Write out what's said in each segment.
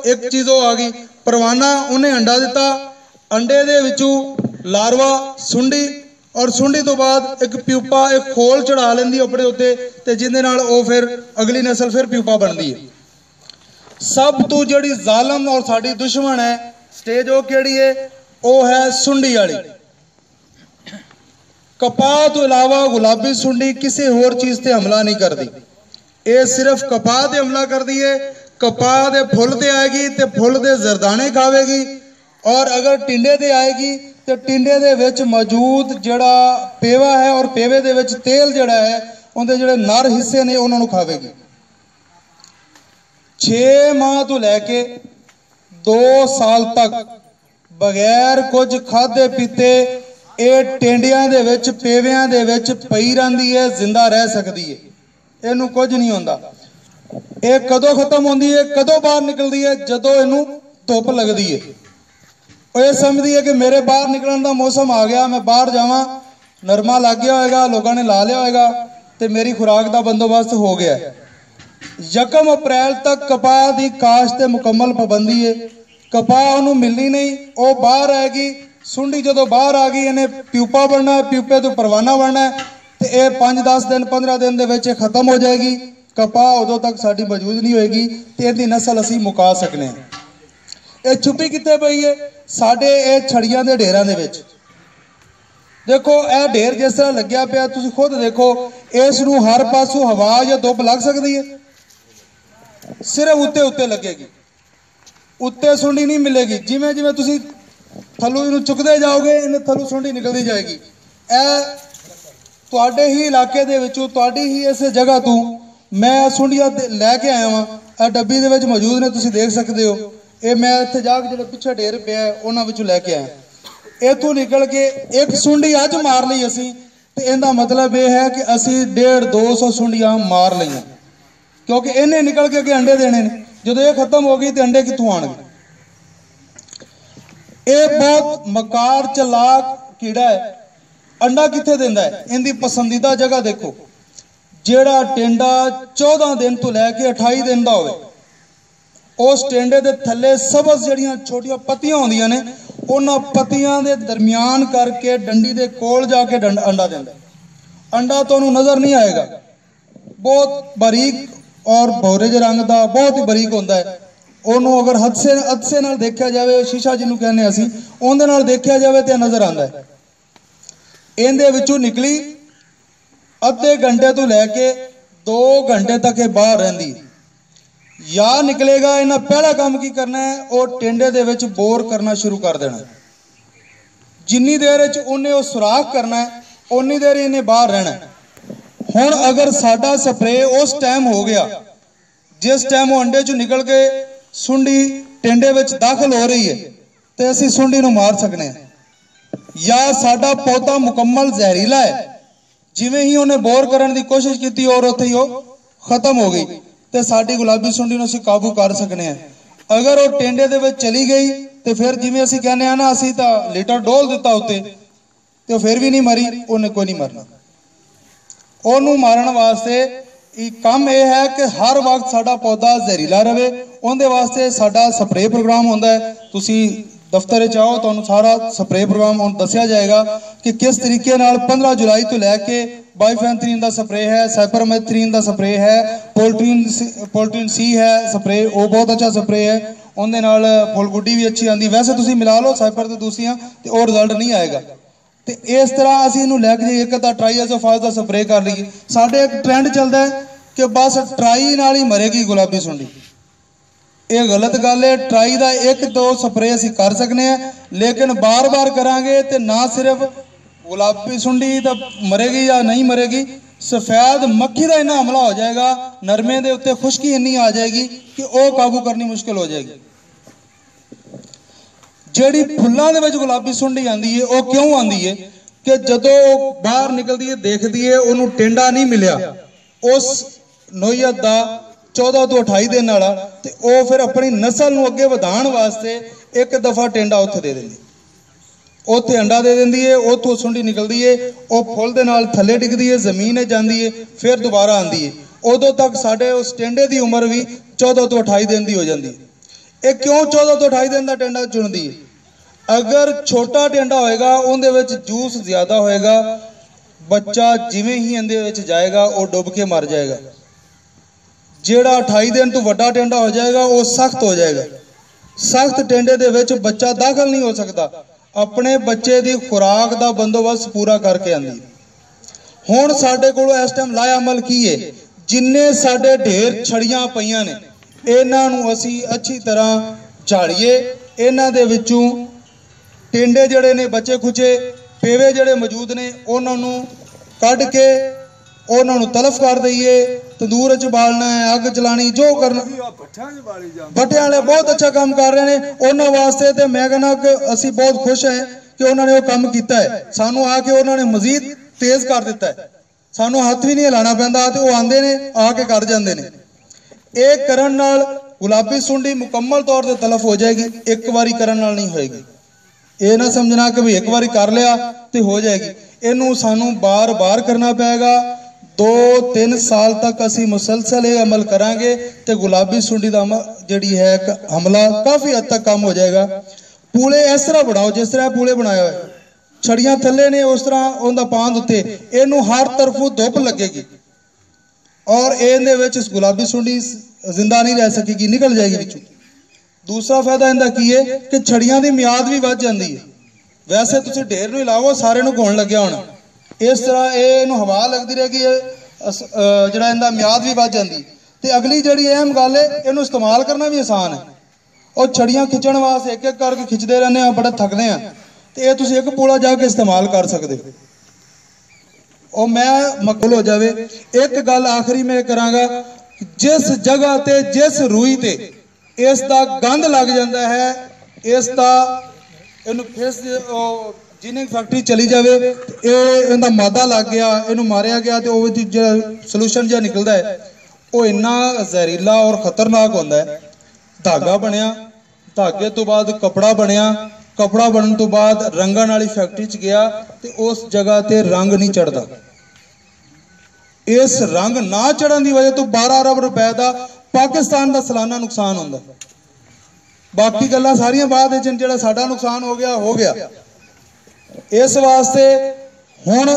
एक चीज़ वो आ गई, परवाना उन्हें अंडा दिता, अंडे दे विचों लार्वा सुंडी, और सुंडी तो बाद एक प्यूपा एक खोल चढ़ा लेंदी अपने उत्ते, ते जिंदे नाल वो फिर अगली नस्ल फिर प्यूपा बनती है। सब तो जिहड़ी जालम और साडी दुश्मन है स्टेज वो किहड़ी है, वो है सुंडी वाली। कपाह तो इलावा गुलाबी सुंडी किसी होर चीज़ ते हमला नहीं करती, ये सिर्फ कपाह ते हमला करती है। कपाह दे फुल ते आएगी तो फुल दे जरदाने खावेगी, और अगर टिंडे ते आएगी तो टिंडे दे विच मौजूद जिहड़ा पेवा है और पेवे दे विच तेल जिहड़ा है उहदे जिहड़े नर हिस्से ने उन्हां नूं खावेगी। 6 माह तो लैके 2 साल तक बगैर कुछ खाधे पीते ये टेंडियां दे विच पेवियां दे विच पई रहिंदी है, जिंदा रह सकती है, इहनूं कुछ नहीं होंदा। ये कदों खत्म होंदी है, कदों बाहर निकलती है, जदों इहनूं धुप लगती है। ये समझती है कि मेरे बाहर निकलने का मौसम आ गया, मैं बाहर जावां, नरमा लग गया होगा, लोगों ने ला लिया होगा, तो मेरी खुराक का बंदोबस्त हो गया है। 1 अप्रैल तक कपाह की काश्त ते मुकम्मल पाबंदी है। कपाह उन्होंने मिलनी नहीं, वो बाहर आएगी। सुंडी जो बाहर आ गई, इन्हें प्यूपा बनना है, प्यूपे तो परवाना बनना है, तो यह 5-10 दिन 15 दिन के खत्म हो जाएगी। कपाह उदों तक साड़ी मौजूद नहीं होएगी, तो इसकी नस्ल असीं मुका सकने हैं। ये छुपी कित्थे पई है, साडे ये छड़ियां दे ढेरां दे विच। देखो यह ढेर जिस तरह लग्या पिया, तुसीं खुद देखो, इस नूं हर पासों हवा या धुप लग सकती है, सिर्फ उत्ते उत्ते लगेगी, उत्ते सुंडी नहीं मिलेगी। जिमें जिमें तुसीं थल्लों इहनूं चुकदे जाओगे, इन्हें थल्लों सुंडी निकलती जाएगी। ए तुहाडे ही इलाके दे विचों, तुहाडी ही इस जगह तो मैं सुंडियां लैके आया वां, आ डब्बी दे विच मौजूद ने, तुसीं देख सकते हो। ये मैं इत्थे जाके जिहड़ा पिछे ढेर पिया है उन्हां विचों लैके आया। इत्थों निकल के एक सुंडी अज मार लई असीं, ते इहदा मतलब यह है कि असीं 150-200 सुंडियां मार लईआं, क्योंकि इन्हें निकल के अगे अंडे देने ने। जदों ये खत्म हो गई तो अंडे कित्थों आउणगे। ये बहुत मकार चलाक कीड़ा है। अंडा कित्थे दिंदा है, इनकी पसंदीदा जगह देखो, जिहड़ा टेंडा 14 दिन तो लैके 28 दिन का होवे, उस टेंडे के थल्ले सबज जिहड़ियां छोटियां पत्तियां होंदियां ने, उन्हां पत्तियां दे दरमियान करके डंडी दे कोल जाके अंडा दिंदा। अंडा तुहानूं नज़र नहीं आएगा, बहुत बारीक और भौरे जे रंग का बहुत ही बारीक होंदा है। उन्होंने अगर हदसे नाल देखा जाए, शीशा जिन्होंने कहने असीं, उहदे नाल देखा जाए तो नज़र आता है। इहदे विचों निकली अद्धे घंटे तो लैके 2 घंटे तक ये बाहर रहिंदी। या निकलेगा, इन्हें पहला काम की करना है, वो टेंडे दे विच बोर करना शुरू कर देना। जिन्नी देर उन्हें वो सुराख करना है, उन्नी देर इन्हें बाहर रहना है। हुण अगर साडा स्प्रे उस टाइम हो गया जिस टाइम वो अंडे चों निकल के सुंडी टेंडे विच दाखिल हो रही है, तो असीं सुंडी नूं मार सकने हैं। या साडा पौधा मुकम्मल जहरीला है, जिवें ही उन्हें बोर करने की कोशिश की और उत्थे ही वो खत्म हो गई, तो साडी गुलाबी सुंडी नूं असीं काबू कर सकने हैं। अगर वो टेंडे दे विच चली गई तो फिर जिवें असीं कहने आ ना, असीं तां लीटर डोल दिता उत्ते, तो फिर भी नहीं मरी, उन्हें कोई नहीं मरना। उन्होंने मारन वास्ते काम यह है कि हर वक्त साडा पौधा जहरीला रहे, उहदे वास्ते साडा स्प्रे प्रोग्राम होंदा है। तुसीं दफ्तर आओ, तुहानूं सारा स्प्रे प्रोग्राम हुण दस्सिया जाएगा कि किस तरीके नाल 15 जुलाई तो लैके बाइफेंथ्रीन का स्प्रे है, साइपरमेथ्रीन का स्प्रे है, पोल्ट्रीन सी है स्प्रे, वो बहुत अच्छा स्प्रे है, उहदे नाल फुलगुड्डी भी अच्छी आती। वैसे तुसीं मिला लो साइपर ते दूसरियां ते वो रिजल्ट नहीं आएगा। तो इस तरह असीं इहनूं लैके जाइए, एक अद्धा ट्राईएज़ोफास का स्प्रे कर लीए। साडे एक ट्रेंड चलता है कि बस ट्राई नाल ही मरेगी गुलाबी सुंडी। ये गलत गल है। ट्राई का 1-2 स्प्रे असीं कर सकते हैं, लेकिन बार बार करांगे तो ना सिर्फ गुलाबी सुंडी तो मरेगी या नहीं मरेगी, सफेद मक्खी का इन्ना हमला हो जाएगा, नरमे के उत्ते खुश्की इन्नी आ जाएगी कि वह काबू करनी मुश्किल हो जाएगी। जिहड़ी फुल्लां दे विच गुलाबी सुंडी आती है, वह क्यों आती है कि जदों बाहर निकलती है देखती है उन्होंने टेंडा नहीं मिलिया उस नोयत का 14 तो 28 दिन वाला, तो वह फिर अपनी नस्ल नूं अगे वधाउण वास्ते एक दफा टेंडा उत्थे दे देंदी, उत्थे अंडा दे देंदी है, उत्थों सुंडी निकलती है, वह फुल दे नाल थल्ले डिगदी है, जमीन जाती है, फिर दोबारा आती है। उदों तक साडे उस टेंडे की उम्र भी 14 तो 28 दिन की हो जाती है। ਇਹ ਕਿਉਂ 14 ਤੋਂ 28 ਦਿਨ ਦਾ ਟੈਂਡਾ ਚੁਣਦੀ ਹੈ? ਅਗਰ ਛੋਟਾ ਟੈਂਡਾ ਹੋਏਗਾ ਉਹਦੇ ਵਿੱਚ ਜੂਸ ਜ਼ਿਆਦਾ ਹੋਏਗਾ, ਬੱਚਾ ਜਿਵੇਂ ਹੀ ਇਹਦੇ ਵਿੱਚ ਜਾਏਗਾ ਉਹ ਡੁੱਬ ਕੇ ਮਰ ਜਾਏਗਾ। ਜਿਹੜਾ 28 ਦਿਨ ਤੋਂ ਵੱਡਾ ਟੈਂਡਾ ਹੋ ਜਾਏਗਾ ਉਹ ਸਖਤ ਹੋ ਜਾਏਗਾ। ਸਖਤ ਟੈਂਡੇ ਦੇ ਵਿੱਚ ਬੱਚਾ ਦਾਖਲ ਨਹੀਂ ਹੋ ਸਕਦਾ। ਆਪਣੇ ਬੱਚੇ ਦੀ ਖੁਰਾਕ ਦਾ ਬੰਦੋਬਸਤ ਪੂਰਾ ਕਰਕੇ ਆਂਦੀ। ਹੁਣ ਸਾਡੇ ਕੋਲ ਇਸ ਟਾਈਮ ਲਾਇਆ ਅਮਲ ਕੀ ਹੈ? ਜਿੰਨੇ ਸਾਡੇ ਢੇਰ ਛੜੀਆਂ ਪਈਆਂ ਨੇ ਇਹਨਾਂ ਨੂੰ ਅਸੀਂ ਅੱਛੀ ਤਰ੍ਹਾਂ ਝਾੜੀਏ। ਇਹਨਾਂ ਦੇ ਵਿੱਚੋਂ ਟਿੰਡੇ ਜਿਹੜੇ ਨੇ ਬੱਚੇ ਖੁਚੇ ਪੇਵੇ ਜਿਹੜੇ ਮੌਜੂਦ ਨੇ ਉਹਨਾਂ ਨੂੰ ਕੱਢ ਕੇ ਉਹਨਾਂ ਨੂੰ ਤਲਫ ਕਰ ਦਈਏ। ਤੰਦੂਰ 'ਚ ਬਾਲਣਾ ਹੈ, ਅੱਗ ਚਲਾਣੀ, ਜੋ ਕਰਨਾ। ਭੱਠਿਆਂ ਵਾਲੇ ਬਹੁਤ ਅੱਛਾ ਕੰਮ ਕਰ ਰਹੇ ਨੇ ਉਹਨਾਂ ਵਾਸਤੇ, ਤੇ ਮੈਂ ਕਹਿੰਦਾ ਕਿ ਅਸੀਂ ਬਹੁਤ ਖੁਸ਼ ਹਾਂ ਕਿ ਉਹਨਾਂ ਨੇ ਉਹ ਕੰਮ ਕੀਤਾ ਹੈ। ਸਾਨੂੰ ਆ ਕੇ ਉਹਨਾਂ ਨੇ ਮਜ਼ੀਦ ਤੇਜ਼ ਕਰ ਦਿੱਤਾ ਹੈ। ਸਾਨੂੰ ਹੱਥ ਵੀ ਨਹੀਂ ਹਿਲਾਉਣਾ ਪੈਂਦਾ ਤੇ ਉਹ ਆਉਂਦੇ ਨੇ ਆ ਕੇ ਕਰ ਜਾਂਦੇ ਨੇ। ਇਹ ਕਰਨ ਨਾਲ ਗੁਲਾਬੀ ਸੁੰਡੀ ਮੁਕੰਮਲ ਤੌਰ ਤੇ ਤਲਫ ਹੋ ਜਾਏਗੀ। ਇੱਕ ਵਾਰੀ ਕਰਨ ਨਾਲ ਨਹੀਂ ਹੋਏਗੀ। ਇਹ ਨਾ ਸਮਝਣਾ ਕਿ ਵੀ ਇੱਕ ਵਾਰੀ ਕਰ ਲਿਆ ਤੇ ਹੋ ਜਾਏਗੀ। ਇਹਨੂੰ ਸਾਨੂੰ ਬਾਰ-ਬਾਰ ਕਰਨਾ ਪਏਗਾ। 2-3 ਸਾਲ ਤੱਕ ਅਸੀਂ ਮੁਸਲਸਲ ਇਹ ਅਮਲ ਕਰਾਂਗੇ ਤੇ ਗੁਲਾਬੀ ਸੁੰਡੀ ਦਾ ਜਿਹੜੀ ਹੈ ਹਮਲਾ ਕਾਫੀ ਹੱਦ ਤੱਕ ਕਮ ਹੋ ਜਾਏਗਾ। ਪੂਲੇ ਇਸ ਤਰ੍ਹਾਂ ਬਣਾਓ ਜਿਸ ਤਰ੍ਹਾਂ ਪੂਲੇ ਬਣਾਏ ਹੋਏ, ਛੜੀਆਂ ਥੱਲੇ ਨੇ ਉਸ ਤਰ੍ਹਾਂ ਉਹਦਾ ਪਾਂਦ ਉੱਤੇ, ਇਹਨੂੰ ਹਰ ਤਰਫੋਂ ਧੁੱਪ ਲੱਗੇਗੀ ਔਰ ਇਹਦੇ ਵਿੱਚ ਗੁਲਾਬੀ ਸੁੰਡੀ ਜ਼ਿੰਦਾ ਨਹੀਂ ਰਹਿ ਸਕੇਗੀ, ਨਿਕਲ ਜਾਏਗੀ ਵਿੱਚੋਂ। ਦੂਸਰਾ ਫਾਇਦਾ ਇਹਦਾ ਕੀ ਹੈ ਕਿ ਛੜੀਆਂ ਦੀ ਮਿਆਦ ਵੀ ਵੱਧ ਜਾਂਦੀ ਹੈ। ਵੈਸੇ ਤੁਸੀਂ ਢੇਰ ਨੂੰ ਲਾਵੋ ਸਾਰੇ ਨੂੰ ਘੁਣ ਲੱਗਿਆ ਹੋਣਾ, ਇਸ ਤਰ੍ਹਾਂ ਇਹਨੂੰ ਹਵਾ ਲੱਗਦੀ ਰਹੇਗੀ, ਜਿਹੜਾ ਇਹਦਾ ਮਿਆਦ ਵੀ ਵੱਧ ਜਾਂਦੀ। ਤੇ ਅਗਲੀ ਜਿਹੜੀ ਅਹਿਮ ਗੱਲ ਹੈ, ਇਹਨੂੰ ਇਸਤੇਮਾਲ ਕਰਨਾ ਵੀ ਆਸਾਨ ਹੈ। ਉਹ ਛੜੀਆਂ ਖਿੱਚਣ ਵਾਸਤੇ ਇੱਕ ਇੱਕ ਕਰਕੇ ਖਿੱਚਦੇ ਰਹਿੰਦੇ ਆ, ਬੜਾ ਥੱਕਦੇ ਆ, ਤੇ ਇਹ ਤੁਸੀਂ ਇੱਕ ਪੂਲਾ ਜਾ ਕੇ ਇਸਤੇਮਾਲ ਕਰ ਸਕਦੇ ਹੋ। ਉਹ ਮੈਂ ਮਕਬੂਲ ਹੋ ਜਾਵੇ। ਇੱਕ ਗੱਲ ਆਖਰੀ ਮੈਂ ਕਰਾਂਗਾ, ਜਿਸ ਜਗ੍ਹਾ ਤੇ ਜਿਸ ਰੂਈ ਤੇ ਇਸ ਦਾ ਗੰਦ ਲੱਗ ਜਾਂਦਾ ਹੈ, ਇਸ ਦਾ ਇਹਨੂੰ ਫਿਰ ਜਿੰਨੀ ਫੈਕਟਰੀ ਚਲੀ ਜਾਵੇ ਇਹਦਾ ਮਾਦਾ ਲੱਗ ਗਿਆ, ਇਹਨੂੰ ਮਾਰਿਆ ਗਿਆ ਤੇ ਉਹ ਜਿਹੜਾ ਸੋਲੂਸ਼ਨ ਜਿਹਾ ਨਿਕਲਦਾ ਹੈ ਉਹ ਇੰਨਾ ਜ਼ਹਿਰੀਲਾ ਔਰ ਖਤਰਨਾਕ ਹੁੰਦਾ ਹੈ। ਧਾਗਾ ਬਣਿਆ, ਧਾਗੇ ਤੋਂ ਬਾਅਦ ਕਪੜਾ ਬਣਿਆ, ਕਪੜਾ ਬਣਨ ਤੋਂ ਬਾਅਦ ਰੰਗਣ ਵਾਲੀ ਫੈਕਟਰੀ 'ਚ ਗਿਆ ਤੇ ਉਸ ਜਗ੍ਹਾ ਤੇ ਰੰਗ ਨਹੀਂ ਚੜਦਾ। ਇਸ ਰੰਗ ਨਾ ਚੜਨ ਦੀ ਵਜ੍ਹਾ ਤੋਂ 12 ਅਰਬ ਰੁਪਏ ਦਾ ਪਾਕਿਸਤਾਨ ਦਾ ਸਾਲਾਨਾ ਨੁਕਸਾਨ ਹੁੰਦਾ। ਬਾਕੀ ਗੱਲਾਂ ਸਾਰੀਆਂ ਬਾਅਦ ਵਿੱਚ, ਜਿਹੜਾ ਸਾਡਾ ਨੁਕਸਾਨ ਹੋ ਗਿਆ। ਇਸ ਵਾਸਤੇ ਹੁਣ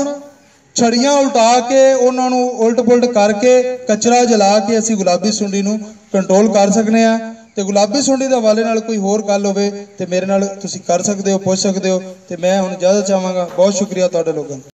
ਛੜੀਆਂ ਉਲਟਾ ਕੇ ਉਹਨਾਂ ਨੂੰ ਉਲਟ ਪੁਲਟ ਕਰਕੇ ਕਚਰਾ ਜਲਾ ਕੇ ਅਸੀਂ ਗੁਲਾਬੀ ਸੁੰਡੀ ਨੂੰ ਕੰਟਰੋਲ ਕਰ ਸਕਨੇ ਆ। ਤੇ ਗੁਲਾਬੀ ਸੁੰਡੀ ਦੇ ਹਵਾਲੇ ਨਾਲ ਕੋਈ ਹੋਰ ਗੱਲ ਹੋਵੇ ਤੇ ਮੇਰੇ ਨਾਲ ਤੁਸੀਂ ਕਰ ਸਕਦੇ ਹੋ, ਪੁੱਛ ਸਕਦੇ ਹੋ। ਤੇ ਮੈਂ ਹੁਣ ਇਜਾਜ਼ਤ ਚਾਹਾਂਗਾ। ਬਹੁਤ ਸ਼ੁਕਰੀਆ ਤੁਹਾਡੇ ਲੋਕਾਂ ਦਾ।